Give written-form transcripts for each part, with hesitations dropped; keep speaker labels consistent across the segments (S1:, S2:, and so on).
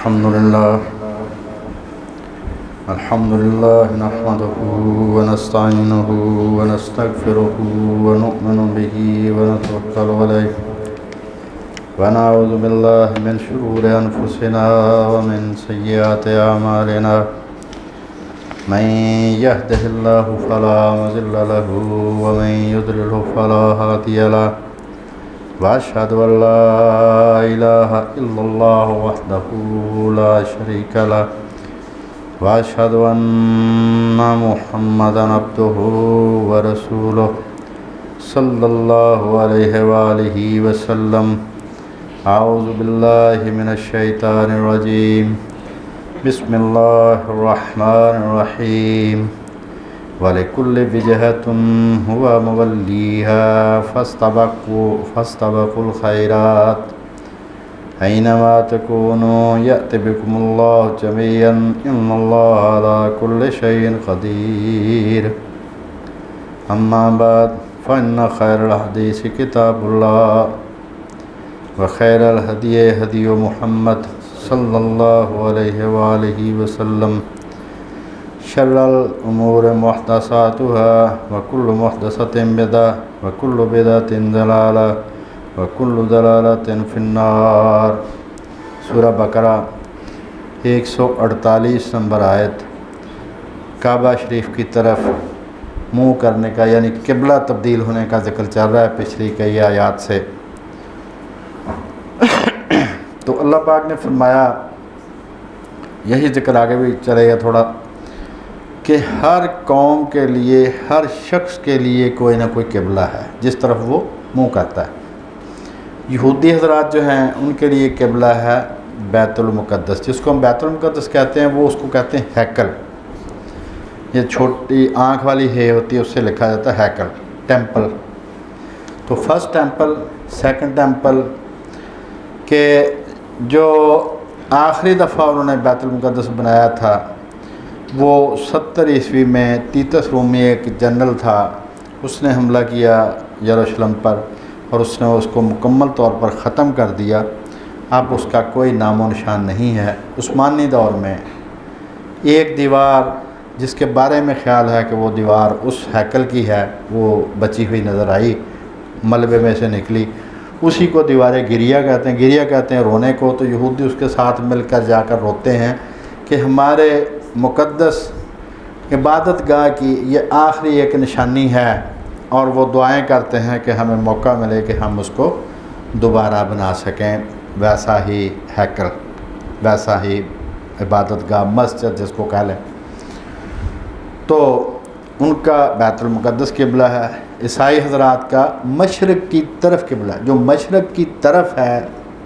S1: الحمد لله نحمده ونستعينه ونستغفره ونؤمن به ونتوكل عليه ونعوذ بالله من شرور أنفسنا ومن سيئات أعمالنا من يهده الله فلا مضل له ومن يضلل فلا هادي له وأشهد أن لا إله إلا الله وحده لا شريك له وأشهد أن محمدا عبده ورسوله صلى الله عليه وآله وسلم. أعوذ بالله من الشيطان الرجيم. بسم الله الرحمن الرحيم. ولكل وجهة هو موليها فاستبقوا الخيرات أينما تكونوا يأت بكم الله جميعا إن الله على كل شيء قدير. أما بعد فإن خير الحديث كتاب الله وخير الهدي هدي محمد صلى الله عليه وآله وسلم. شر الأمور محدثاتها وكل محدثة بدعة وكل بدعة ضلالة وكل ضلالة في النار. سورہ بقرہ 148 نمبر آیت. کعبہ شریف کی طرف منہ کرنے کا یعنی قبلہ تبدیل ہونے کا ذکر چل رہا ہے پچھلی کئی آیات سے. تو اللہ پاک نے فرمایا، یہی ذکر آگے بھی چلے گا تھوڑا، کہ ہر قوم کے لیے، ہر شخص کے لیے کوئی نہ کوئی قبلہ ہے جس طرف وہ منہ کرتا ہے. یہودی حضرات جو ہیں ان کے لیے قبلہ ہے بیت المقدس، جس کو ہم بیت المقدس کہتے ہیں، وہ اس کو کہتے ہیں ہیکل. یہ چھوٹی آنکھ والی ہے ہوتی ہے، اس سے لکھا جاتا ہے ہیکل، ٹیمپل. تو فرسٹ ٹیمپل، سیکنڈ ٹیمپل کہ جو آخری دفعہ انہوں نے بیت المقدس بنایا تھا وہ 70 عیسوی میں تیتس رومی ایک جنرل تھا، اس نے حملہ کیا یروشلم پر اور اس نے اس کو مکمل طور پر ختم کر دیا. اب اس کا کوئی نام و نشان نہیں ہے. عثمانی دور میں ایک دیوار جس کے بارے میں خیال ہے کہ وہ دیوار اس ہیکل کی ہے، وہ بچی ہوئی نظر آئی، ملبے میں سے نکلی. اسی کو دیوار گریہ کہتے ہیں. گریہ کہتے ہیں رونے کو. تو یہودی اس کے ساتھ مل کر جا کر روتے ہیں کہ ہمارے مقدس عبادت گاہ کی یہ آخری ایک نشانی ہے، اور وہ دعائیں کرتے ہیں کہ ہمیں موقع ملے کہ ہم اس کو دوبارہ بنا سکیں، ویسا ہی ہیکل، ویسا ہی عبادت گاہ، مسجد جس کو کہہ لیں. تو ان کا بیت المقدس قبلہ ہے. عیسائی حضرات کا مشرق کی طرف قبلہ، جو مشرق کی طرف ہے،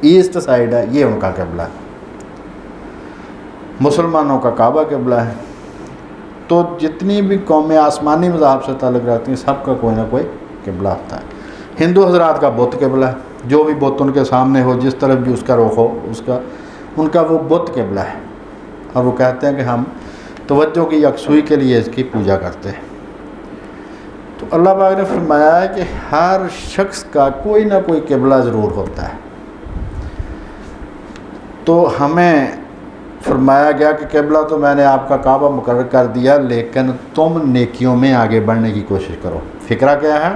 S1: ایسٹ سائیڈ ہے، یہ ان کا قبلہ ہے. مسلمانوں کا کعبہ قبلہ ہے. تو جتنی بھی قومیں آسمانی مذہب سے تعلق رکھتی ہیں سب کا کوئی نہ کوئی قبلہ ہوتا ہے. ہندو حضرات کا بت قبلہ ہے، جو بھی بت ان کے سامنے ہو، جس طرف بھی اس کا رخ ہو، ان کا وہ بت قبلہ ہے، اور وہ کہتے ہیں کہ ہم توجہ کی یکسوئی کے لیے اس کی پوجا کرتے ہیں. تو اللہ پاک نے فرمایا ہے کہ ہر شخص کا کوئی نہ کوئی قبلہ ضرور ہوتا ہے. تو ہمیں فرمایا گیا کہ قبلہ تو میں نے آپ کا کعبہ مقرر کر دیا، لیکن تم نیکیوں میں آگے بڑھنے کی کوشش کرو. فکرہ کیا ہے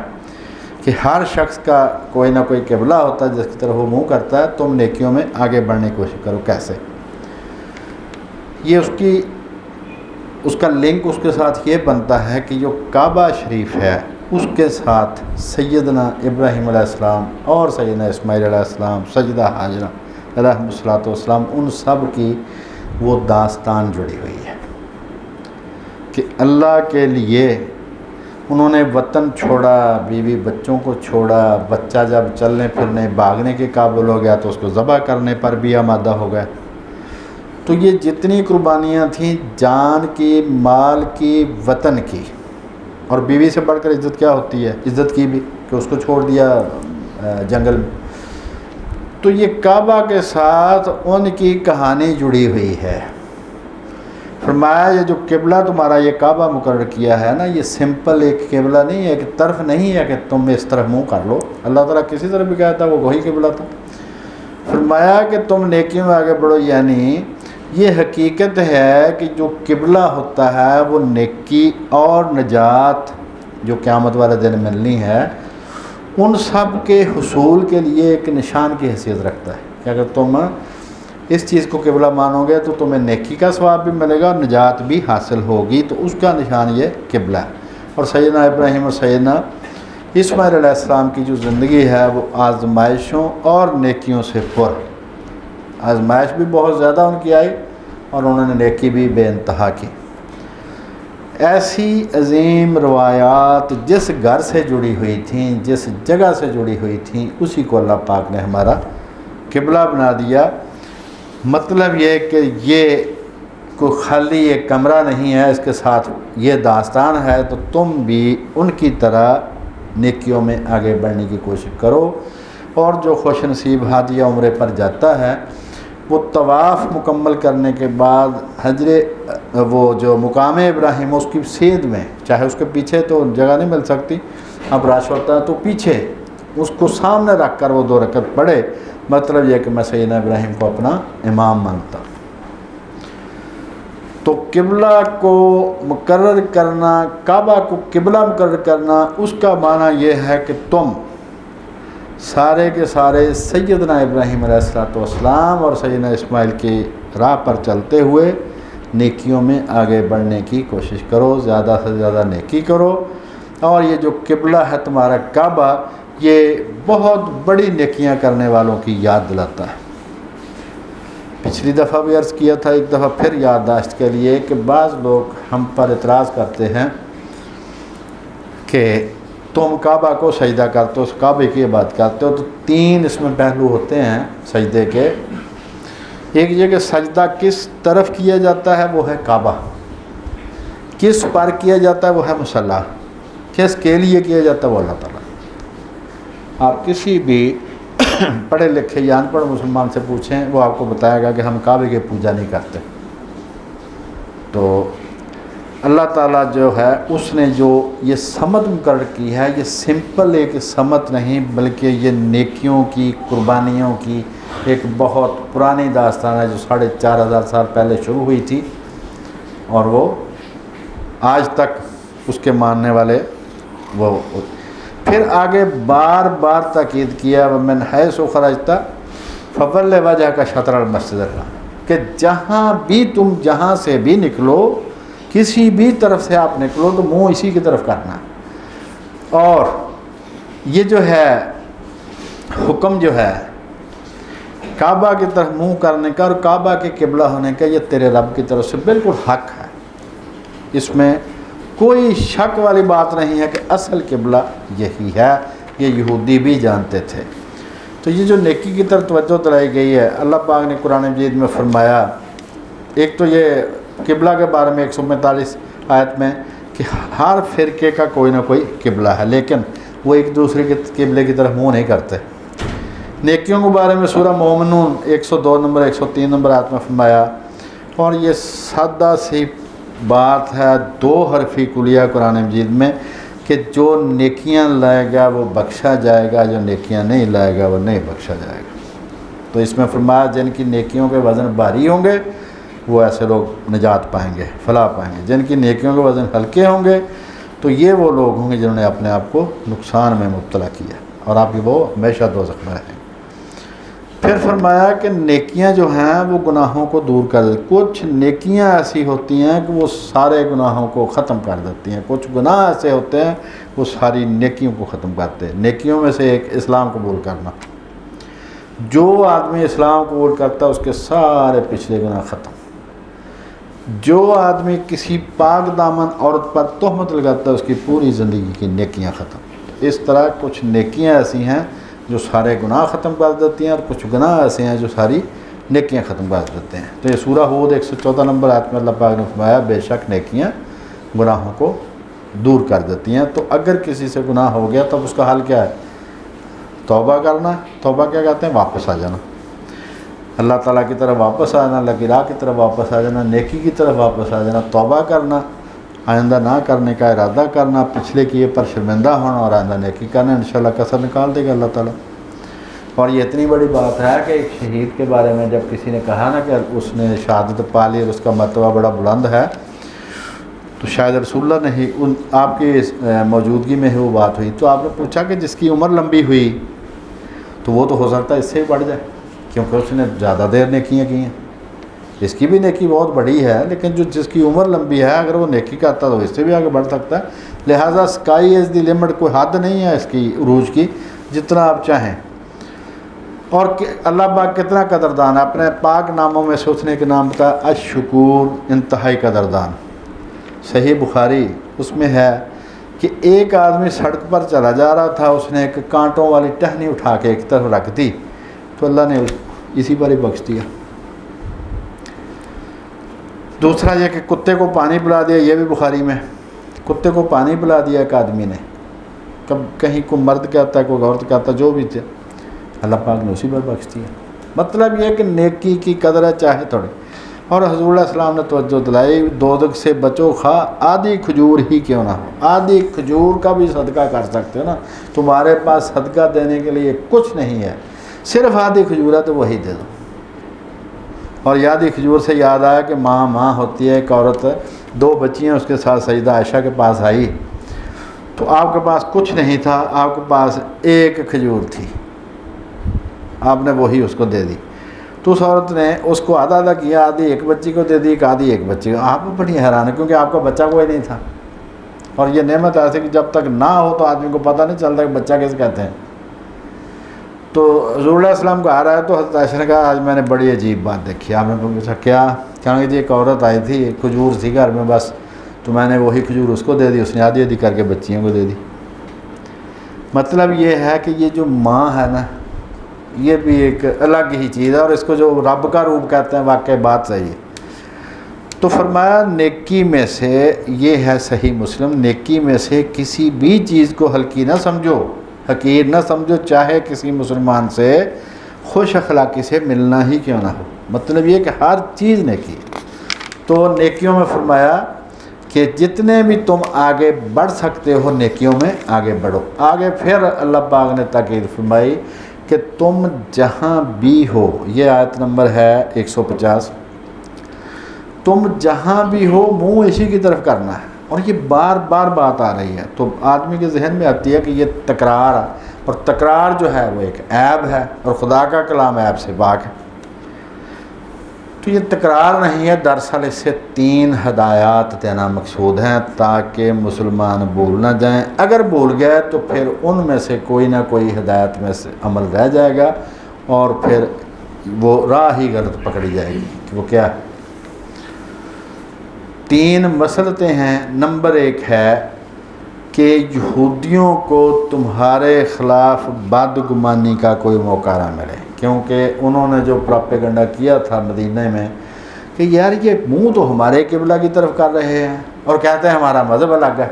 S1: کہ ہر شخص کا کوئی نہ کوئی قبلہ ہوتا ہے جس کی طرف وہ منہ کرتا ہے. تم نیکیوں میں آگے بڑھنے کی کوشش کرو. کیسے؟ یہ اس کا لنک اس کے ساتھ یہ بنتا ہے کہ جو کعبہ شریف ہے اس کے ساتھ سیدنا ابراہیم علیہ السلام اور سیدنا اسماعیل علیہ السلام، سیدہ ہاجرہ علیہ السلام، ان سب کی وہ داستان جڑی ہوئی ہے کہ اللہ کے لیے انہوں نے وطن چھوڑا، بیوی بچوں کو چھوڑا. بچہ جب چلنے پھرنے بھاگنے کے قابل ہو گیا تو اس کو ذبح کرنے پر بھی آمادہ ہو گئے. تو یہ جتنی قربانیاں تھیں، جان کی، مال کی، وطن کی، اور بیوی سے بڑھ کر عزت کیا ہوتی ہے؟ عزت کی بھی، کہ اس کو چھوڑ دیا جنگل میں. تو یہ کعبہ کے ساتھ ان کی کہانی جڑی ہوئی ہے. فرمایا یہ جو قبلہ تمہارا یہ کعبہ مقرر کیا ہے نا، یہ سمپل ایک قبلہ نہیں ہے، ایک طرف نہیں ہے کہ تم اس طرف منہ کر لو. اللہ تعالیٰ کسی طرف بھی کہتا ہے وہ وہی قبلہ تھا. فرمایا کہ تم نیکیوں میں آگے بڑھو، یعنی یہ حقیقت ہے کہ جو قبلہ ہوتا ہے وہ نیکی اور نجات جو قیامت والے دن ملنی ہے ان سب کے حصول کے لیے ایک نشان کی حیثیت رکھتا ہے کہ اگر تم اس چیز کو قبلہ مانو گے تو تمہیں نیکی کا ثواب بھی ملے گا اور نجات بھی حاصل ہوگی، تو اس کا نشان یہ قبلہ ہے۔ اور سیدنا ابراہیم اور سیدنا اسماعیل علیہ السلام کی جو زندگی ہے وہ آزمائشوں اور نیکیوں سے پر، آزمائش بھی بہت زیادہ ان کی آئی اور انہوں نے نیکی بھی بے انتہا کی۔ ایسی عظیم روایات جس گھر سے جڑی ہوئی تھیں، جس جگہ سے جڑی ہوئی تھیں، اسی کو اللہ پاک نے ہمارا قبلہ بنا دیا۔ مطلب یہ کہ یہ کوئی خالی ایک کمرہ نہیں ہے، اس کے ساتھ یہ داستان ہے، تو تم بھی ان کی طرح نیکیوں میں آگے بڑھنے کی کوشش کرو۔ اور جو خوش نصیب حج یا عمرے پر جاتا ہے وہ طواف مکمل کرنے کے بعد وہ جو مقام ابراہیم اس کی سیدھ میں، چاہے اس کے پیچھے تو جگہ نہیں مل سکتی، اب رش ہوتا ہے تو پیچھے اس کو سامنے رکھ کر وہ 2 رکعت پڑھے، مطلب یہ کہ میں سیدنا ابراہیم کو اپنا امام مانتا ہوں۔ تو قبلہ کو مقرر کرنا، کعبہ کو قبلہ مقرر کرنا، اس کا معنی یہ ہے کہ تم سارے کے سارے سیدنا ابراہیم علیہ السلام اور سیدنا اسماعیل کی راہ پر چلتے ہوئے نیکیوں میں آگے بڑھنے کی کوشش کرو، زیادہ سے زیادہ نیکی کرو۔ اور یہ جو قبلہ ہے تمہارا کعبہ، یہ بہت بڑی نیکیاں کرنے والوں کی یاد دلاتا ہے۔ پچھلی دفعہ بھی عرض کیا تھا، ایک دفعہ پھر یادداشت کے لیے کہ بعض لوگ ہم پر اعتراض کرتے ہیں کہ تم کعبہ کو سجدہ کرتے ہو، اس کعبے کی بات کرتے ہو، تو 3 اس میں پہلو ہوتے ہیں سجدے کے۔ ایک یہ کہ سجدہ کس طرف کیا جاتا ہے وہ ہے کعبہ، کس پر کیا جاتا ہے وہ ہے مصلی، کس کے لیے کیا جاتا ہے وہ اللہ تعالیٰ۔ آپ کسی بھی پڑھے لکھے یا ان پڑھ مسلمان سے پوچھیں، وہ آپ کو بتائے گا کہ ہم کعبے کی پوجا نہیں کرتے۔ تو اللہ تعالیٰ جو ہے اس نے جو یہ سمت مقرر کی ہے، یہ سمپل ایک سمت نہیں بلکہ یہ نیکیوں کی، قربانیوں کی ایک بہت پرانی داستان ہے جو 4500 سال پہلے شروع ہوئی تھی، اور وہ آج تک اس کے ماننے والے وہ پھر آگے بار بار تاکید کیا وَمِنْ حَيْثُ خَرَجْتَ فَوَلِّ وَجْهَكَ شَطْرَ الْمَسْجِدِ الْحَرَامِ، کہ جہاں بھی تم جہاں سے بھی نکلو، کسی بھی طرف سے آپ نکلو تو منہ اسی کی طرف کرنا۔ اور یہ جو ہے حکم جو ہے کعبہ کی طرف منہ کرنے کا اور کعبہ کے قبلہ ہونے کا، یہ تیرے رب کی طرف سے بالکل حق ہے، اس میں کوئی شک والی بات نہیں ہے کہ اصل قبلہ یہی ہے، یہ یہودی بھی جانتے تھے۔ تو یہ جو نیکی کی طرف توجہ دلائی گئی ہے، اللہ پاک نے قرآن مجید میں فرمایا، ایک تو یہ قبلہ کے بارے میں 145 آیت میں کہ ہر فرقے کا کوئی نہ کوئی قبلہ ہے، لیکن وہ ایک دوسرے کے قبلے کی طرف منہ نہیں کرتے۔ نیکیوں کے بارے میں سورہ مومنون 102 نمبر 103 نمبر آیت میں فرمایا، اور یہ سادہ سی بات ہے 2 حرفی کلیہ قرآن مجید میں کہ جو نیکیاں لائے گا وہ بخشا جائے گا، جو نیکیاں نہیں لائے گا وہ نہیں بخشا جائے گا۔ تو اس میں فرمایا جن کی نیکیوں کے وزن بھاری ہوں گے وہ ایسے لوگ نجات پائیں گے، فلاح پائیں گے، جن کی نیکیوں کے وزن ہلکے ہوں گے تو یہ وہ لوگ ہوں گے جنہوں نے اپنے آپ کو نقصان میں مبتلا کیا اور آپ کی وہ ہمیشہ دوزخ میں رہیں گے۔ پھر فرمایا کہ نیکیاں جو ہیں وہ گناہوں کو دور کر دیتی، کچھ نیکیاں ایسی ہوتی ہیں کہ وہ سارے گناہوں کو ختم کر دیتی ہیں، کچھ گناہ ایسے ہوتے ہیں وہ ساری نیکیوں کو ختم کرتے ہیں۔ نیکیوں میں سے ایک اسلام قبول کرنا، جو آدمی اسلام قبول کرتا ہے اس کے سارے پچھلے گناہ ختم۔ جو آدمی کسی پاک دامن عورت پر تہمت لگاتا ہے اس کی پوری زندگی کی نیکیاں ختم۔ اس طرح کچھ نیکیاں ایسی ہیں جو سارے گناہ ختم کر دیتی ہیں، اور کچھ گناہ ایسے ہیں جو ساری نیکیاں ختم کر دیتے ہیں۔ تو یہ سورہ ہود 114 نمبر آیت میں اللہ پاک نے فرمایا بے شک نیکیاں گناہوں کو دور کر دیتی ہیں۔ تو اگر کسی سے گناہ ہو گیا تب اس کا حل کیا ہے؟ توبہ کرنا۔ توبہ کیا کہتے ہیں؟ واپس آ جانا، اللہ تعالیٰ کی طرف واپس آ جانا، اللہ کی راہ کی طرف واپس آ جانا، نیکی کی طرف واپس آ جانا، توبہ کرنا، آئندہ نہ کرنے کا ارادہ کرنا، پچھلے کیے پر شرمندہ ہونا اور آئندہ نیکی کرنا، انشاءاللہ کثر نکال دے گا اللہ تعالیٰ۔ اور یہ اتنی بڑی بات ہے کہ ایک شہید کے بارے میں جب کسی نے کہا نا کہ اس نے شہادت پا لی اور اس کا مرتبہ بڑا بلند ہے، تو شاید رسول اللہ نے ہی آپ کی موجودگی میں ہی وہ بات ہوئی، تو آپ نے پوچھا کہ جس کی عمر لمبی ہوئی تو وہ تو ہو سکتا ہے اس سے ہی بڑھ جائے، کیونکہ اس نے زیادہ دیر نیکیاں کی ہیں، اس کی بھی نیکی بہت بڑی ہے، لیکن جس کی عمر لمبی ہے اگر وہ نیکی کرتا تو اس سے بھی آگے بڑھ سکتا ہے۔ لہٰذا اسکائی از دی لمٹ، کوئی حد نہیں ہے اس کی عروج کی، جتنا آپ چاہیں۔ اور اللہ پاک کتنا قدردان ہے، اپنے پاک ناموں میں سے اس نے ایک نام بتایا الشکور، انتہائی قدردان۔ صحیح بخاری اس میں ہے کہ ایک آدمی سڑک پر چلا جا رہا تھا، اس نے ایک کانٹوں والی ٹہنی اٹھا کے ایک طرف رکھ دی تو اللہ نے اسی پر ہی بخش دیا۔ دوسرا یہ کہ کتے کو پانی پلا دیا، یہ بھی بخاری میں، کتے کو پانی پلا دیا ایک آدمی نے، کہیں کوئی مرد کہتا ہے کوئی عورت کہتا ہے، جو بھی تھے، اللہ پاک نے اسی پر بخش دیا۔ مطلب یہ کہ نیکی کی قدر ہے چاہے تھوڑی۔ اور حضور علیہ السلام نے توجہ دلائی، دوزخ سے بچو خواہ آدھی کھجور ہی کیوں نہ ہو، آدھی کھجور کا بھی صدقہ کر سکتے ہو نا، تمہارے پاس صدقہ دینے کے لیے کچھ نہیں ہے، صرف آدھی کھجور ہے تو وہی دے دو۔ اور آدھی کھجور سے یاد آیا کہ ماں ہوتی ہے، ایک عورت 2 بچیاں اس کے ساتھ سیدہ عائشہ کے پاس آئی تو آپ کے پاس کچھ نہیں تھا، آپ کے پاس ایک کھجور تھی، آپ نے وہی اس کو دے دی، تو اس عورت نے اس کو آدھا کیا، آدھی ایک بچی کو دے دی، آدھی ایک بچی کو۔ آپ بڑی حیران ہے کیونکہ آپ کا بچہ کوئی نہیں تھا، اور یہ نعمت ایسی کہ جب تک نہ ہو تو آدمی کو پتہ نہیں چلتا کہ بچہ کس کہتے ہیں۔ تو حضور علیہ السلام کو آ رہا ہے تو حضرت عائشہ نے کہا آج میں نے بڑی عجیب بات دیکھی۔ آپ نے پوچھا کیا؟ کہا کہ جی ایک عورت آئی تھی، ایک کھجور تھی گھر میں بس، تو میں نے وہی کھجور اس کو دے دی، اس نے آدھی کر کے بچیوں کو دے دی۔ مطلب یہ ہے کہ یہ جو ماں ہے نا، یہ بھی ایک الگ ہی چیز ہے، اور اس کو جو رب کا روپ کہتے ہیں، واقعی بات صحیح ہے۔ تو فرمایا نیکی میں سے، یہ ہے صحیح مسلم، نیکی میں سے کسی بھی چیز کو ہلکی نہ سمجھو، حقیر نہ سمجھو، چاہے کسی مسلمان سے خوش اخلاقی سے ملنا ہی کیوں نہ ہو۔ مطلب یہ کہ ہر چیز نیکی۔ تو نیکیوں میں فرمایا کہ جتنے بھی تم آگے بڑھ سکتے ہو نیکیوں میں آگے بڑھو۔ آگے پھر اللہ پاک نے تاکید فرمائی کہ تم جہاں بھی ہو، یہ آیت نمبر ہے 150، تم جہاں بھی ہو منہ اسی کی طرف کرنا ہے۔ اور یہ بار بار بات آ رہی ہے تو آدمی کے ذہن میں آتی ہے کہ یہ تکرار ہے، اور تکرار جو ہے وہ ایک عیب ہے، اور خدا کا کلام عیب سے پاک ہے۔ تو یہ تکرار نہیں ہے، دراصل اس سے 3 ہدایات دینا مقصود ہیں تاکہ مسلمان بھول نہ جائیں۔ اگر بھول گئے تو پھر ان میں سے کوئی نہ کوئی ہدایت میں سے عمل رہ جائے گا، اور پھر وہ راہ ہی غلط پکڑی جائے گی کہ وہ کیا ہے۔ 3 مسئلتیں ہیں۔ نمبر 1 ہے کہ یہودیوں کو تمہارے خلاف بدگمانی کا کوئی موقع نہ ملے، کیونکہ انہوں نے جو پراپیگنڈا کیا تھا مدینہ میں کہ یار یہ منہ تو ہمارے قبلہ کی طرف کر رہے ہیں اور کہتے ہیں ہمارا مذہب الگ ہے۔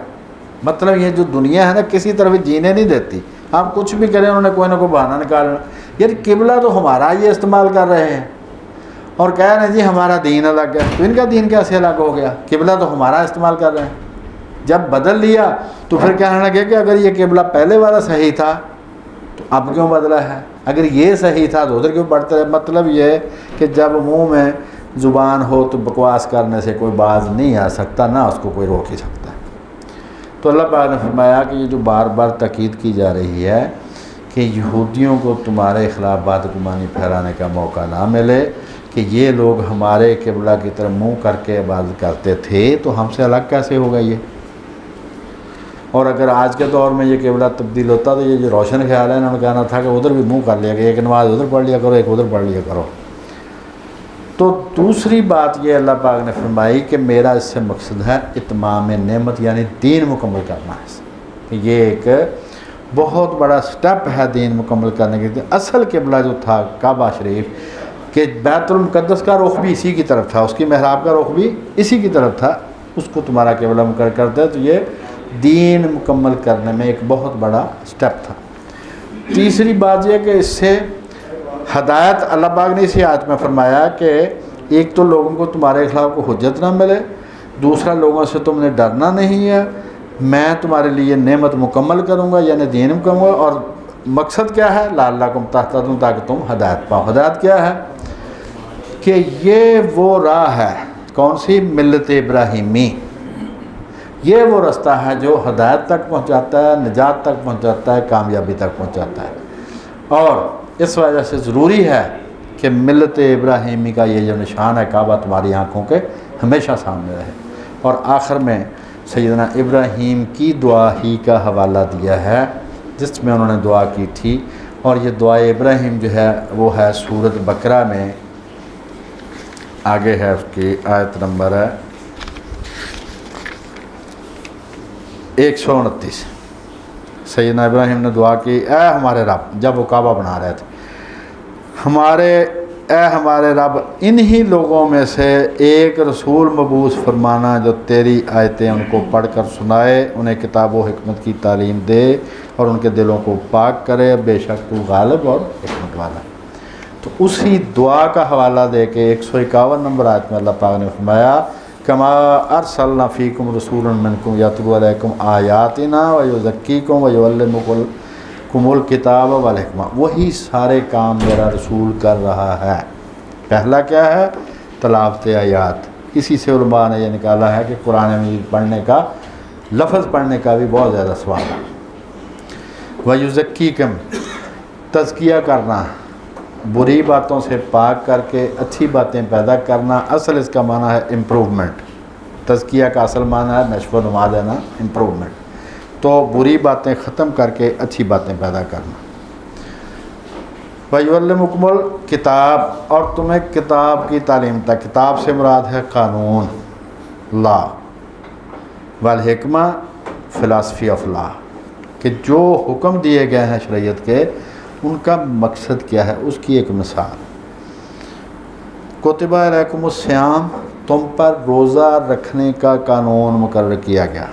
S1: مطلب یہ جو دنیا ہے نا کسی طرف جینے نہیں دیتی، آپ کچھ بھی کریں انہوں نے کوئی نہ کوئی بہانہ نکالنا، یار قبلہ تو ہمارا یہ استعمال کر رہے ہیں اور کہہ رہے ہیں جی ہمارا دین الگ ہے۔ تو ان کا دین کیسے الگ ہو گیا؟ قبلہ تو ہمارا استعمال کر رہے ہیں۔ جب بدل لیا تو پھر کہنے لگے کہ اگر یہ قبلہ پہلے والا صحیح تھا تو اب کیوں بدلا ہے، اگر یہ صحیح تھا تو ادھر کیوں بڑھتا ہے۔ مطلب یہ کہ جب منہ میں زبان ہو تو بکواس کرنے سے کوئی باز نہیں آ سکتا، نہ اس کو کوئی روک ہی سکتا ہے۔ تو اللہ پاک نے فرمایا کہ یہ جو بار بار تاکید کی جا رہی ہے کہ یہودیوں کو تمہارے خلاف بدگمانی پھیلانے کا موقع نہ ملے کہ یہ لوگ ہمارے قبلہ کی طرف منہ کر کے عبادت کرتے تھے تو ہم سے الگ کیسے ہوگا یہ۔ اور اگر آج کے دور میں یہ قبلہ تبدیل ہوتا تو یہ جو روشن خیال ہے انہوں نے کہنا تھا کہ ادھر بھی منہ کر لیا کہ ایک نماز ادھر پڑھ لیا کرو، ایک ادھر پڑھ لیا کرو۔ تو دوسری بات یہ اللہ پاک نے فرمائی کہ میرا اس سے مقصد ہے اتمام نعمت، یعنی دین مکمل کرنا ہے۔ یہ ایک بہت بڑا سٹیپ ہے دین مکمل کرنے کے لیے۔ اصل قبلہ جو تھا کعبہ شریف کہ بیت المقدس کا رخ بھی اسی کی طرف تھا، اس کی محراب کا رخ بھی اسی کی طرف تھا، اس کو تمہارا قبلہ مقرر کرتے ہیں۔ تو یہ دین مکمل کرنے میں ایک بہت بڑا سٹیپ تھا۔ تیسری بات یہ کہ اس سے ہدایت اللہ پاک نے اسی آیت میں فرمایا کہ ایک تو لوگوں کو تمہارے خلاف کو حجت نہ ملے، دوسرا لوگوں سے تم نے ڈرنا نہیں ہے، میں تمہارے لیے نعمت مکمل کروں گا یعنی دین مکمل، اور مقصد کیا ہے؟ لعلکم تہتدون، تاکہ تم ہدایت پاؤ۔ ہدایت کیا ہے؟ کہ یہ وہ راہ ہے، کون سی؟ ملت ابراہیمی۔ یہ وہ رستہ ہے جو ہدایت تک پہنچاتا ہے، نجات تک پہنچاتا ہے، کامیابی تک پہنچاتا ہے۔ اور اس وجہ سے ضروری ہے کہ ملت ابراہیمی کا یہ جو نشان ہے کعبہ تمہاری آنکھوں کے ہمیشہ سامنے رہے۔ اور آخر میں سیدنا ابراہیم کی دعا ہی کا حوالہ دیا ہے جس میں انہوں نے دعا کی تھی، اور یہ دعا ابراہیم جو ہے وہ ہے سورۃ بقرہ میں، آگے ہے اس کی آیت نمبر ہے 129۔ سیدنا ابراہیم نے دعا کی، اے ہمارے رب، جب وہ کعبہ بنا رہے تھے، اے ہمارے رب، انہی لوگوں میں سے ایک رسول مبعوث فرمانا جو تیری آیتیں ان کو پڑھ کر سنائے، انہیں کتاب و حکمت کی تعلیم دے اور ان کے دلوں کو پاک کرے، بے شک تو غالب اور حکمت والا۔ تو اسی دعا کا حوالہ دے کے 151 نمبر آیت میں اللہ پاک نے فرمایا، کما ارسلنا فیکم رسولا منکم یتلو علیکم آیاتنا ویزکیکم ویعلمکم الکتاب والحکمہ۔ وہی سارے کام میرا رسول کر رہا ہے۔ پہلا کیا ہے؟ تلاوت آیات۔ اسی سے علماء نے یہ نکالا ہے کہ قرآن مجید پڑھنے کا، لفظ پڑھنے کا بھی بہت زیادہ ثواب ہے۔ ویزکیکم، تزکیہ کرنا، بری باتوں سے پاک کر کے اچھی باتیں پیدا کرنا۔ اصل اس کا معنی ہے امپروومنٹ۔ تزکیہ کا اصل معنی ہے نشو و نما دینا، امپروومنٹ۔ تو بری باتیں ختم کر کے اچھی باتیں پیدا کرنا۔ وَيُعَلِّمُكُمُ الْكِتَابَ، اور تمہیں کتاب کی تعلیم تھا۔ کتاب سے مراد ہے قانون، لا، والحکمہ، فلاسفی آف لا، کہ جو حکم دیے گئے ہیں شریعت کے ان کا مقصد کیا ہے، اس کی ایک مثال۔ کتب علیکم الصیام، تم پر روزہ رکھنے کا قانون مقرر کیا گیا۔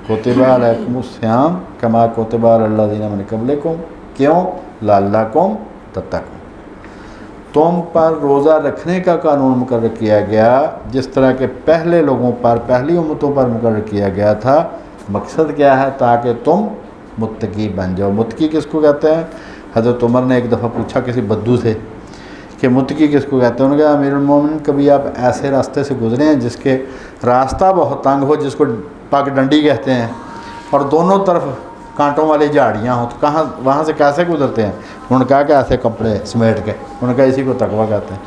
S1: کتب علیکم الصیام کما کتب علی الذین من قبلکم، کیوں؟ لعلکم تتقون، تم پر روزہ رکھنے کا قانون مقرر کیا گیا جس طرح کہ پہلے لوگوں پر، پہلی امتوں پر مقرر کیا گیا تھا۔ مقصد کیا ہے؟ تاکہ تم متقی بن جاؤ۔ متقی کس کو کہتے ہیں؟ حضرت عمر نے ایک دفعہ پوچھا کسی بدو سے کہ متقی کس کو کہتے ہیں؟ انہوں نے کہا امیر المومنین، کبھی آپ ایسے راستے سے گزرے ہیں جس کے راستہ بہت تنگ ہو، جس کو پگ ڈنڈی کہتے ہیں، اور دونوں طرف کانٹوں والی جھاڑیاں ہوں، تو کہاں وہاں سے کیسے گزرتے ہیں؟ انہوں نے کہا کہ ایسے کپڑے سمیٹ کے۔ انہوں نے کہا اسی کو تقویٰ کہتے ہیں۔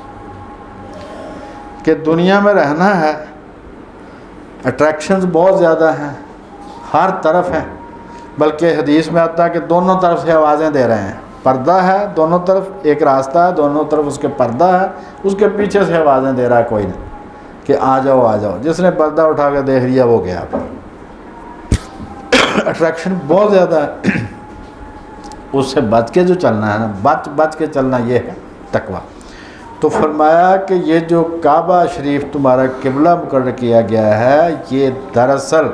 S1: کہ دنیا میں رہنا ہے، اٹریکشنز بہت زیادہ ہیں، ہر طرف ہیں، بلکہ حدیث میں آتا ہے کہ دونوں طرف سے آوازیں دے رہے ہیں۔ پردہ ہے دونوں طرف، ایک راستہ ہے دونوں طرف اس کے پردہ ہے، اس کے پیچھے سے آوازیں دے رہا ہے کوئی نہیں کہ آ جاؤ آ جاؤ۔ جس نے پردہ اٹھا کے دیکھ لیا وہ گیا۔ اٹریکشن بہت زیادہ ہے، اس سے بچ کے جو چلنا ہے نا، بچ کے چلنا، یہ ہے تقویٰ۔ تو فرمایا کہ یہ جو کعبہ شریف تمہارا قبلہ مقرر کیا گیا ہے، یہ دراصل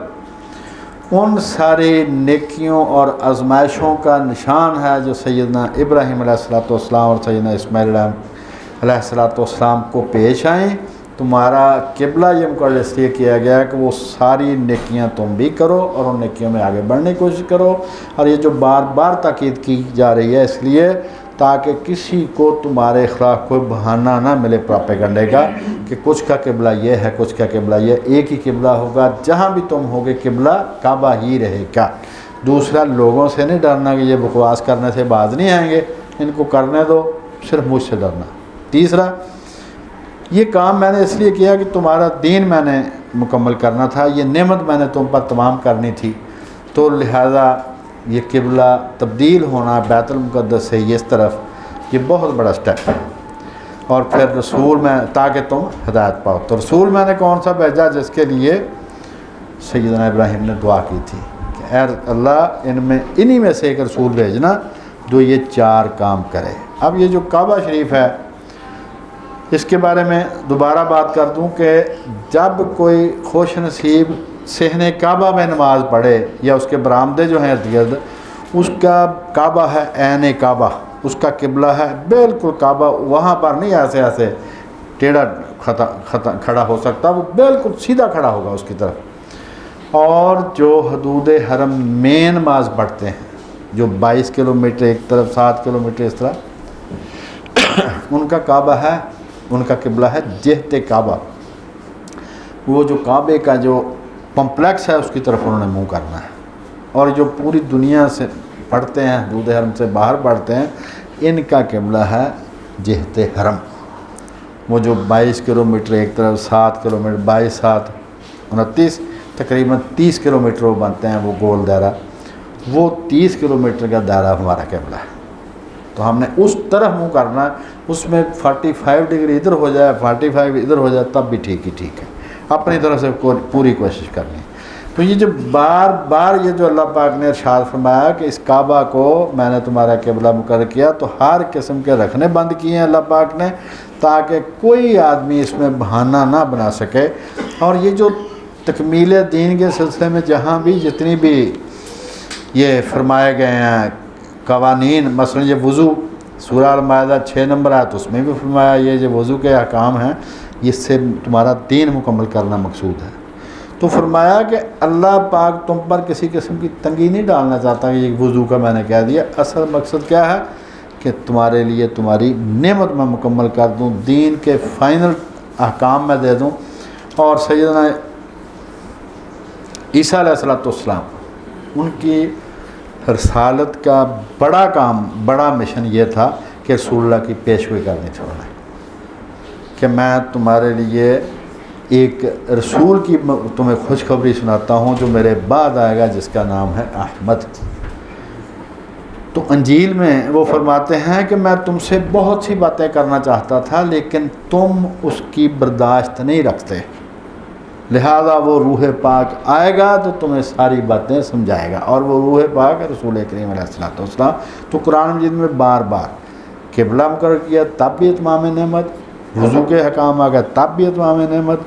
S1: ان ساری نیکیوں اور آزمائشوں کا نشان ہے جو سیدنا ابراہیم علیہ السلام اور سیدنا اسماعیل علیہ السلام کو پیش آئیں۔ تمہارا قبلہ یہ مقرر اس لیے کیا گیا ہے کہ وہ ساری نیکیاں تم بھی کرو اور ان نیکیوں میں آگے بڑھنے کی کوشش کرو۔ اور یہ جو بار بار تاکید کی جا رہی ہے اس لیے تاکہ کسی کو تمہارے خلاف کوئی بہانہ نہ ملے پراپیگنڈے کا کہ کچھ کا قبلہ یہ ہے، کچھ کا قبلہ یہ۔ ایک ہی قبلہ ہوگا، جہاں بھی تم ہوگے قبلہ کعبہ ہی رہے گا۔ دوسرا، لوگوں سے نہیں ڈرنا کہ یہ بکواس کرنے سے باز نہیں آئیں گے، ان کو کرنے دو، صرف مجھ سے ڈرنا۔ تیسرا، یہ کام میں نے اس لیے کیا کہ تمہارا دین میں نے مکمل کرنا تھا، یہ نعمت میں نے تم پر تمام کرنی تھی، تو لہذا یہ قبلہ تبدیل ہونا بیت المقدس سے اس طرف، یہ بہت بڑا سٹیپ ہے۔ اور پھر رسول میں، تاکہ تم ہدایت پاؤ، تو رسول میں نے کون سا بھیجا؟ جس کے لیے سیدنا ابراہیم نے دعا کی تھی کہ اے اللہ انہی میں سے ایک رسول بھیجنا جو یہ چار کام کرے۔ اب یہ جو کعبہ شریف ہے اس کے بارے میں دوبارہ بات کر دوں کہ جب کوئی خوش نصیب صحن کعبہ میں نماز پڑھے یا اس کے برآمدے جو ہیں ارد گرد، اس کا کعبہ ہے عین کعبہ، اس کا قبلہ ہے بالکل کعبہ، وہاں پر نہیں ایسے ایسے ٹیڑھا کھڑا ہو سکتا، وہ بالکل سیدھا کھڑا ہوگا اس کی طرف۔ اور جو حدود حرم میں نماز پڑھتے ہیں جو 22 کلومیٹر ایک طرف 7 کلومیٹر اس طرح، ان کا کعبہ ہے، ان کا قبلہ ہے جہت کعبہ، وہ جو کعبے کا جو کمپلیکس ہے اس کی طرف انہوں نے منہ کرنا ہے۔ اور جو پوری دنیا سے پڑھتے ہیں، حدود حرم سے باہر پڑھتے ہیں، ان کا قبلہ ہے جہت حرم، وہ جو 22 کلومیٹر ایک طرف 7 کلومیٹر 22 7 29 تقریباً 30 کلومیٹر وہ بنتے ہیں وہ گول دائرہ، وہ 30 کلومیٹر کا دائرہ ہمارا قبلہ ہے۔ تو ہم نے اس طرف منہ کرنا ہے، اس میں 45 ڈگری ادھر ہو جائے 45 ادھر ہو جائے تب بھی ٹھیک ہی ٹھیک ہے، اپنی طرف سے پوری کوشش کرنی ہے۔ تو یہ جو بار بار یہ جو اللہ پاک نے ارشاد فرمایا کہ اس کعبہ کو میں نے تمہارا قبلہ مقرر کیا، تو ہر قسم کے رکھنے بند کیے ہیں اللہ پاک نے، تاکہ کوئی آدمی اس میں بہانہ نہ بنا سکے۔ اور یہ جو تکمیل دین کے سلسلے میں جہاں بھی جتنی بھی یہ فرمائے گئے ہیں قوانین، مثلا یہ وضو سورہ المائدہ 6 نمبر آیت، اس میں بھی فرمایا یہ جو وضو کے احکام ہیں اس سے تمہارا دین مکمل کرنا مقصود ہے۔ تو فرمایا کہ اللہ پاک تم پر کسی قسم کی تنگی نہیں ڈالنا چاہتا کہ یہ وضو کا میں نے کہہ دیا، اصل مقصد کیا ہے کہ تمہارے لیے تمہاری نعمت میں مکمل کر دوں، دین کے فائنل احکام میں دے دوں۔ اور سیدنا عیسیٰ علیہ السلام ان کی رسالت کا بڑا کام، بڑا مشن یہ تھا کہ رسول اللہ کی پیشگوئی کرنی چھوڑنا ہے کہ میں تمہارے لیے ایک رسول کی تمہیں خوشخبری سناتا ہوں جو میرے بعد آئے گا، جس کا نام ہے احمد۔ تو انجیل میں وہ فرماتے ہیں کہ میں تم سے بہت سی باتیں کرنا چاہتا تھا لیکن تم اس کی برداشت نہیں رکھتے، لہذا وہ روح پاک آئے گا تو تمہیں ساری باتیں سمجھائے گا، اور وہ روح پاک رسول کریم علیہ السلام۔ تو قرآن مجید میں بار بار قبلہ مقرر کیا تب بھی اتمام نعمت، وضو کے حکام آ گئے تب بھی اتمام نعمت،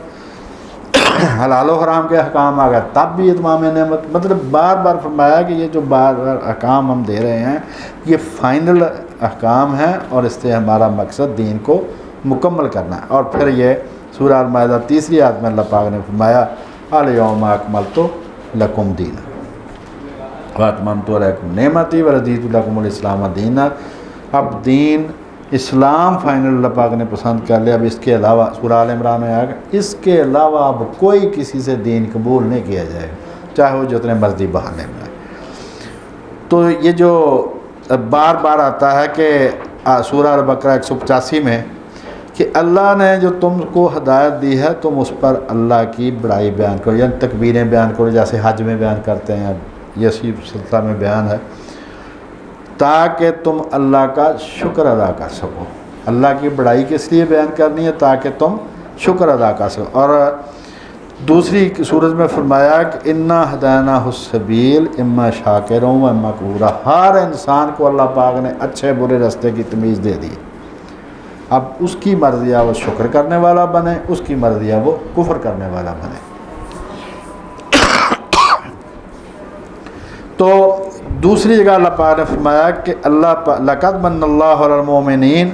S1: حلال و حرام کے حکام آ گئے تب بھی اتمام نعمت، مطلب بار بار فرمایا کہ یہ جو بار بار احکام ہم دے رہے ہیں یہ فائنل احکام ہیں، اور اس سے ہمارا مقصد دین کو مکمل کرنا ہے۔ اور پھر یہ سورہ المائدہ 3 آیت میں اللہ پاک نے فرمایا الیوم اکملت لکم دینکم واتممت علیکم نعمتی ورضیت لکم الاسلام دینا۔ اب دین اسلام فائنل اللہ پاک نے پسند کر لیا، اب اس کے علاوہ سورہ آل عمران میں آئے گا اس کے علاوہ اب کوئی کسی سے دین قبول نہیں کیا جائے گا، چاہے وہ جتنے مرضی بہانے میں۔ تو یہ جو بار بار آتا ہے کہ سورہ البقرہ 185 میں کہ اللہ نے جو تم کو ہدایت دی ہے تم اس پر اللہ کی بڑائی بیان کرو، یعنی تکبیریں بیان کرو، جیسے حج میں بیان کرتے ہیں، یہ اسی سلسلہ میں بیان ہے، تاکہ تم اللہ کا شکر ادا کر سکو۔ اللہ کی بڑائی کس لیے بیان کرنی ہے؟ تاکہ تم شکر ادا کر سکو۔ اور دوسری سورج میں فرمایا کہ انا ہدیناہ السبیل اما شاکرا و اما کفورا، ہر انسان کو اللہ پاک نے اچھے برے راستے کی تمیز دے دی، اب اس کی مرضی ہے وہ شکر کرنے والا بنے، اس کی مرضی ہے وہ کفر کرنے والا بنے۔ تو دوسری جگہ اللہ پاک نے فرمایا کہ لقد من اللہ علی المؤمنین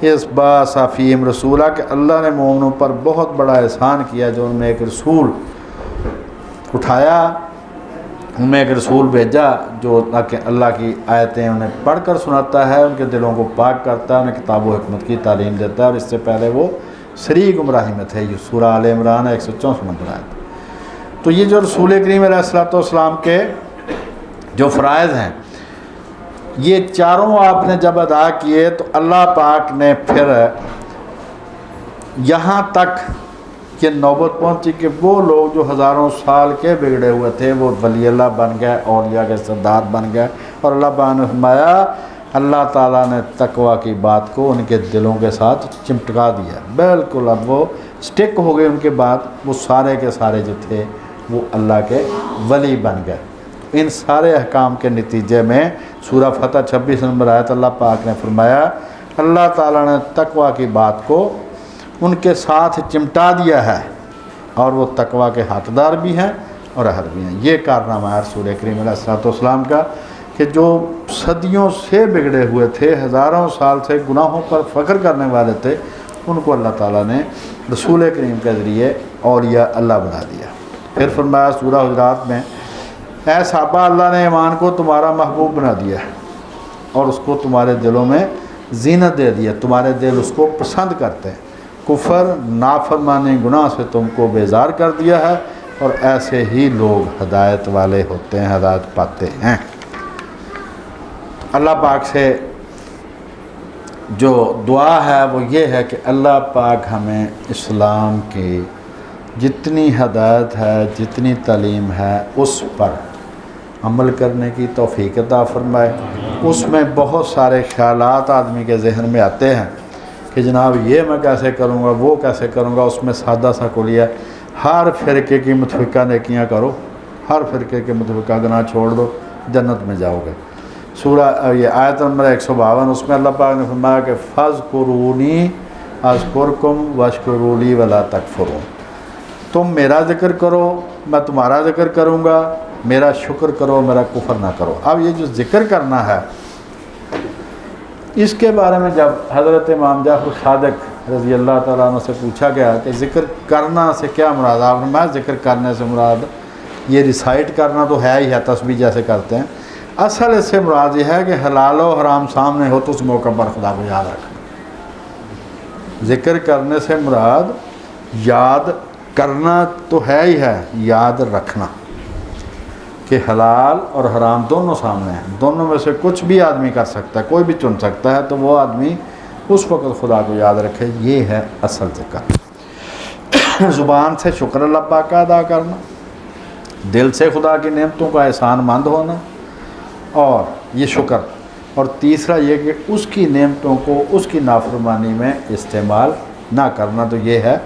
S1: اذ بعث فیہم رسولا، کہ اللہ نے مومنوں پر بہت بڑا احسان کیا جو ان میں ایک رسول اٹھایا، ان میں ایک رسول بھیجا جو اللہ کی آیتیں انہیں پڑھ کر سناتا ہے، ان کے دلوں کو پاک کرتا ہے، انہیں کتاب و حکمت کی تعلیم دیتا ہے، اور اس سے پہلے وہ سری گمراہی میں تھے۔ یہ سورہ آل عمران 164 نمبر آیت۔ تو یہ جو رسول کریم علیہ السلام کے جو فرائض ہیں یہ چاروں آپ نے جب ادا کیے تو اللہ پاک نے پھر یہاں تک یہ نوبت پہنچی کہ وہ لوگ جو ہزاروں سال کے بگڑے ہوئے تھے وہ ولی اللہ بن گئے، اولیاء کے سردار بن گئے، اور اللہ پاک نے فرمایا اللہ تعالیٰ نے تقوی کی بات کو ان کے دلوں کے ساتھ چمٹکا دیا، بالکل اب وہ سٹک ہو گئے، ان کے بعد وہ سارے کے سارے جو تھے وہ اللہ کے ولی بن گئے۔ ان سارے احکام کے نتیجے میں سورہ فتح 26 نمبر آیت اللہ پاک نے فرمایا اللہ تعالیٰ نے تقوی کی بات کو ان کے ساتھ چمٹا دیا ہے، اور وہ تقوی کے حقدار بھی ہیں اور اہل بھی ہیں۔ یہ کارنامہ ہے رسول کریم علیہ السلام کا کہ جو صدیوں سے بگڑے ہوئے تھے، ہزاروں سال سے گناہوں پر فخر کرنے والے تھے، ان کو اللہ تعالیٰ نے رسول کریم کے ذریعے اولیاء اللہ بنا دیا۔ پھر فرمایا سورہ حجرات میں اے صحابہ اللہ نے ایمان کو تمہارا محبوب بنا دیا ہے اور اس کو تمہارے دلوں میں زینت دے دیا، تمہارے دل اس کو پسند کرتے ہیں، کفر نافرمانی گناہ سے تم کو بیزار کر دیا ہے، اور ایسے ہی لوگ ہدایت والے ہوتے ہیں، ہدایت پاتے ہیں۔ اللہ پاک سے جو دعا ہے وہ یہ ہے کہ اللہ پاک ہمیں اسلام کی جتنی ہدایت ہے، جتنی تعلیم ہے، اس پر عمل کرنے کی توفیق عطا فرمائے۔ اس میں بہت سارے خیالات آدمی کے ذہن میں آتے ہیں کہ جناب یہ میں کیسے کروں گا، وہ کیسے کروں گا، اس میں سادہ سا کلیہ ہر فرقے کی متفقہ نیکیاں کرو، ہر فرقے کے متفقہ گناہ چھوڑ دو، جنت میں جاؤ گے۔ سورہ یہ آیت نمبر 152، اس میں اللہ پاک نے فرمایا کہ فَاذْكُرُونِی اذْکُرْکُم وَاشْکُرُوا لِی وَلَا تَکْفُرُونَ، تم میرا ذکر کرو میں تمہارا ذکر کروں گا، میرا شکر کرو میرا کفر نہ کرو۔ اب یہ جو ذکر کرنا ہے اس کے بارے میں جب حضرت امام جعفر صادق رضی اللہ تعالیٰ عنہ سے پوچھا گیا کہ ذکر کرنا سے کیا مراد، آپ نے میں ذکر کرنے سے مراد یہ ریسائٹ کرنا تو ہے ہی ہے، تسبیح جیسے کرتے ہیں، اصل اس سے مراد یہ ہے کہ حلال و حرام سامنے ہو تو اس موقع پر خدا کو یاد رکھنا۔ ذکر کرنے سے مراد یاد کرنا تو ہے ہی ہے، یاد رکھنا کہ حلال اور حرام دونوں سامنے ہیں، دونوں میں سے کچھ بھی آدمی کر سکتا ہے، کوئی بھی چن سکتا ہے، تو وہ آدمی اس وقت خدا کو یاد رکھے، یہ ہے اصل ذکر۔ زبان سے شکر اللہ پاک کا ادا کرنا، دل سے خدا کی نعمتوں کا احسان مند ہونا، اور یہ شکر، اور تیسرا یہ کہ اس کی نعمتوں کو اس کی نافرمانی میں استعمال نہ کرنا، تو یہ ہے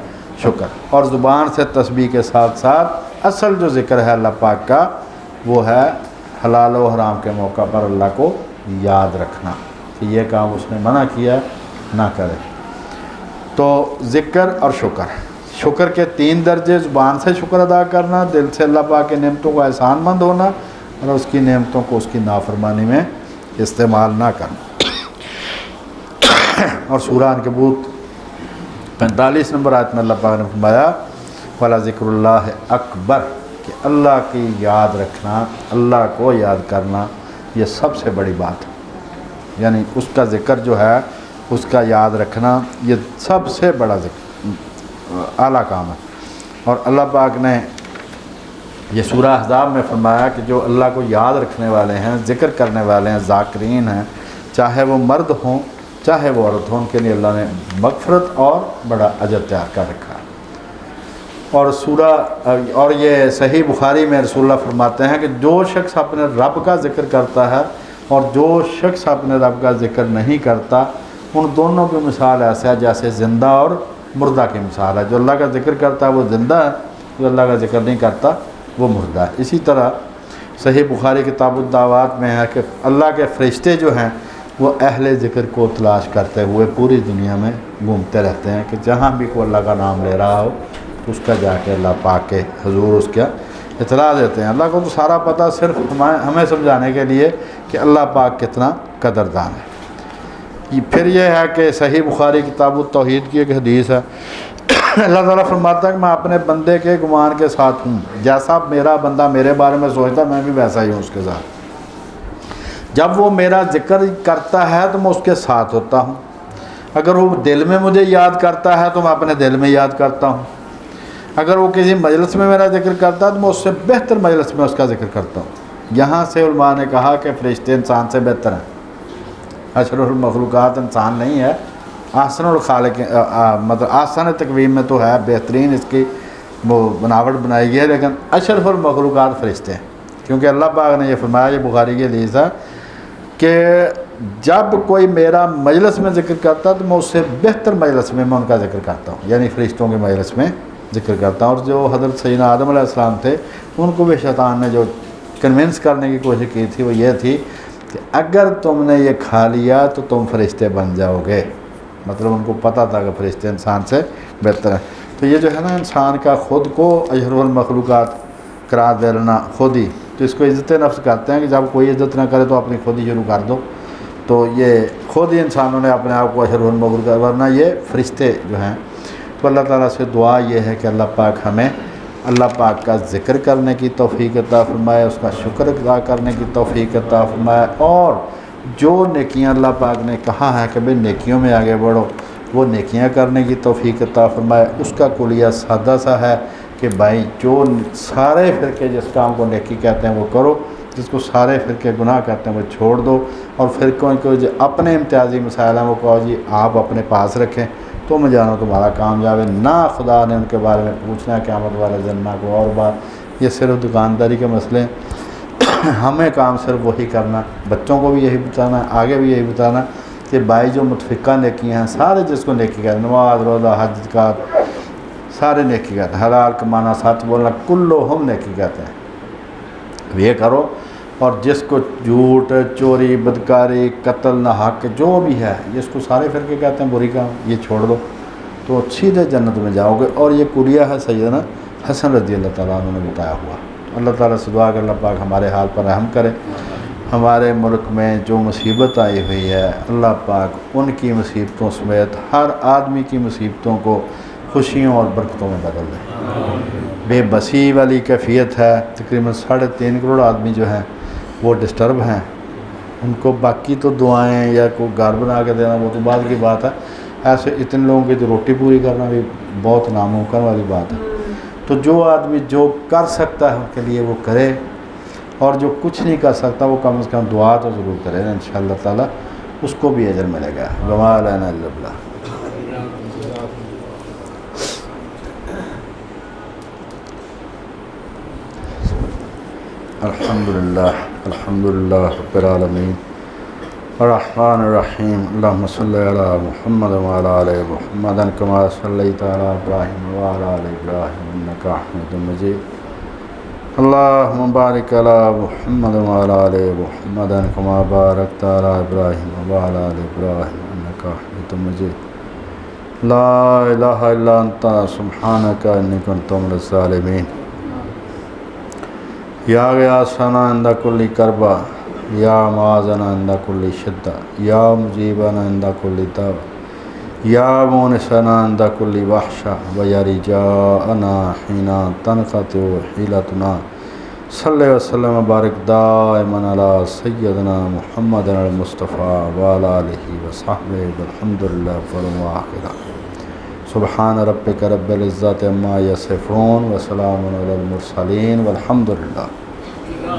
S1: شکر۔ اور زبان سے تسبیح کے ساتھ ساتھ اصل جو ذکر ہے اللہ پاک کا وہ ہے حلال و حرام کے موقع پر اللہ کو یاد رکھنا کہ یہ کام اس نے منع کیا نہ کرے۔ تو ذکر اور شکر کے 3 درجے، زبان سے شکر ادا کرنا، دل سے اللہ پاک کے نعمتوں کا احسان مند ہونا، اور اس کی نعمتوں کو اس کی نافرمانی میں استعمال نہ کرنا۔ اور سورہ عنکبوت 45 نمبر آیت میں اللہ پاک نے فرمایا وَلَذِكْرُ اللَّهِ اکبر، کہ اللہ کی یاد رکھنا، اللہ کو یاد کرنا یہ سب سے بڑی بات ہے، یعنی اس کا ذکر جو ہے اس کا یاد رکھنا یہ سب سے بڑا ذکر اعلیٰ کام ہے۔ اور اللہ پاک نے یہ سورہ احزاب میں فرمایا کہ جو اللہ کو یاد رکھنے والے ہیں، ذکر کرنے والے ہیں، ذاکرین ہیں، چاہے وہ مرد ہوں چاہے وہ عورت ہوں، ان کے لیے اللہ نے مغفرت اور بڑا اجر تیار کر رکھا ہے۔ اور یہ صحیح بخاری میں رسول اللہ فرماتے ہیں کہ جو شخص اپنے رب کا ذکر کرتا ہے اور جو شخص اپنے رب کا ذکر نہیں کرتا، ان دونوں کی مثال ایسا ہے جیسے زندہ اور مردہ کی مثال ہے۔ جو اللہ کا ذکر کرتا ہے وہ زندہ ہے، جو اللہ کا ذکر نہیں کرتا وہ مردہ ہے۔ اسی طرح صحیح بخاری کتاب الدعوات میں ہے کہ اللہ کے فرشتے جو ہیں وہ اہل ذکر کو تلاش کرتے ہوئے پوری دنیا میں گھومتے رہتے ہیں کہ جہاں بھی کوئی اللہ کا نام لے رہا ہو اس کا جا کے اللہ پاک کے حضور اس کا اطلاع دیتے ہیں۔ اللہ کو تو سارا پتہ، صرف ہمیں سمجھانے کے لیے کہ اللہ پاک کتنا قدردان ہے۔ پھر یہ ہے کہ صحیح بخاری کتاب التوحید کی ایک حدیث ہے، اللہ تعالیٰ فرماتا ہے کہ میں اپنے بندے کے گمان کے ساتھ ہوں، جیسا میرا بندہ میرے بارے میں سوچتا میں بھی ویسا ہی ہوں اس کے ساتھ۔ جب وہ میرا ذکر کرتا ہے تو میں اس کے ساتھ ہوتا ہوں، اگر وہ دل میں مجھے یاد کرتا ہے تو میں اپنے دل میں یاد کرتا ہوں، اگر وہ کسی مجلس میں میرا ذکر کرتا ہے تو میں اس سے بہتر مجلس میں اس کا ذکر کرتا ہوں۔ یہاں سے علماء نے کہا کہ فرشتے انسان سے بہتر ہیں، اشرف المخلوقات انسان نہیں ہے، احسن الخالق مطلب احسن تقویم میں تو ہے، بہترین اس کی وہ بناوٹ بنائی گئی ہے، لیکن اشرف المخلوقات فرشتے ہیں، کیونکہ اللہ پاک نے یہ فرمایا، یہ بخاری کی حدیث ہے کہ جب کوئی میرا مجلس میں ذکر کرتا ہے تو میں اس سے بہتر مجلس میں ان کا ذکر کرتا ہوں، یعنی فرشتوں کے مجلس میں ذکر کرتا ہوں۔ اور جو حضرت سیدنا آدم علیہ السلام تھے ان کو بھی شیطان نے جو کنونس کرنے کی کوشش کی تھی وہ یہ تھی کہ اگر تم نے یہ کھا لیا تو تم فرشتے بن جاؤ گے، مطلب ان کو پتہ تھا کہ فرشتے انسان سے بہتر ہیں۔ تو یہ جو ہے نا انسان کا خود کو اشرف المخلوقات قرار دے لینا خود ہی، تو اس کو عزت نفس کرتے ہیں کہ جب کوئی عزت نہ کرے تو اپنی خود ہی شروع کر دو، تو یہ خود ہی انسانوں نے اپنے آپ کو اشرف المخلوقات، ورنہ یہ فرشتے جو ہیں۔ تو اللہ تعالیٰ سے دعا یہ ہے کہ اللہ پاک ہمیں اللہ پاک کا ذکر کرنے کی توفیق عطا فرمائے، اس کا شکر ادا کرنے کی توفیق عطا فرمائے، اور جو نیکیاں اللہ پاک نے کہا ہے کہ بھئی نیکیوں میں آگے بڑھو، وہ نیکیاں کرنے کی توفیق عطا فرمائے۔ اس کا کلیہ سادہ سا ہے کہ بھائی جو سارے فرقے جس کام کو نیکی کہتے ہیں وہ کرو، جس کو سارے فرقے گناہ کہتے ہیں وہ چھوڑ دو، اور فرقوں کو جو اپنے امتیازی مسائل ہیں وہ کہو جی آپ اپنے پاس رکھیں، تم جانو تمہارا کامیاب ہے، نہ خدا نے ان کے بارے میں پوچھنا ہے قیامت والے دن، نہ کوئی اور بات۔ یہ صرف دکانداری کے مسئلے ہیں، ہمیں کام صرف وہی کرنا، بچوں کو بھی یہی بتانا ہے، آگے بھی یہی بتانا کہ بھائی جو متفقہ نیکیاں ہیں، سارے جس کو نیکی کہتے ہیں، نماز، روزہ، حج، زکوٰۃ، سارے نیکی کہتے ہیں، حلال کمانا، سچ بولنا، کلہم نیکی کہتے ہیں، یہ کرو۔ اور جس کو جھوٹ، چوری، بدکاری، قتل، ناحق جو بھی ہے، جس کو سارے فرقے کہتے ہیں بری کام، یہ چھوڑ دو تو سیدھے جنت میں جاؤ گے۔ اور یہ کلیہ ہے سیدنا حسن رضی اللہ تعالیٰ عنہ نے بتایا ہوا۔ اللہ تعالیٰ سے دعا کہ اللہ پاک ہمارے حال پر رحم کرے۔ ہمارے ملک میں جو مصیبت آئی ہوئی ہے، اللہ پاک ان کی مصیبتوں سمیت ہر آدمی کی مصیبتوں کو خوشیوں اور برکتوں میں بدل دے۔ بے بسی والی کیفیت ہے، تقریباً 3.5 کروڑ آدمی جو ہیں وہ ڈسٹرب ہیں، ان کو باقی تو دعائیں یا کوئی گھر بنا کے دینا وہ تو بعد کی بات ہے، ایسے اتنے لوگوں کی تو روٹی پوری کرنا بھی بہت ناممکن والی بات ہے۔ تو جو آدمی جو کر سکتا ہے ان کے لیے وہ کرے، اور جو کچھ نہیں کر سکتا وہ کم از کم دعا تو ضرور کرے، انشاءاللہ تعالیٰ اس کو بھی اجر ملے گا۔ وما لنا الا اللہ۔ الحمدللہ رب العالمین الرحمن الرحیم اللہم صلی علی محمد وعلی آل محمد کما صلیت علی ابراہیم وعلی آل ابراہیم انک حمید مجید اللہم بارک علی محمد وعلی آل محمد کما بارکت علی ابراہیم وعلی آل ابراہیم انک حمید مجید لا الہ الا انت سبحانک انی کنت من الظالمین۔ یا غیاثنا عند کل کربہ، یا معاذنا عند کل شدہ، یا مجیبنا عند کل دعوہ، یا مونسنا عند کل وحشہ، و یا رجاءنا حین تنقطع حیلتنا۔ صلی وسلم وبارک دائما علی سیدنا محمد المصطفیٰ وعلی آلہ وصحبہ والحمدللہ والآخرہ۔ سبحان ربک رب العزت عما یصفون وسلام علی المرسلین والحمدللہ۔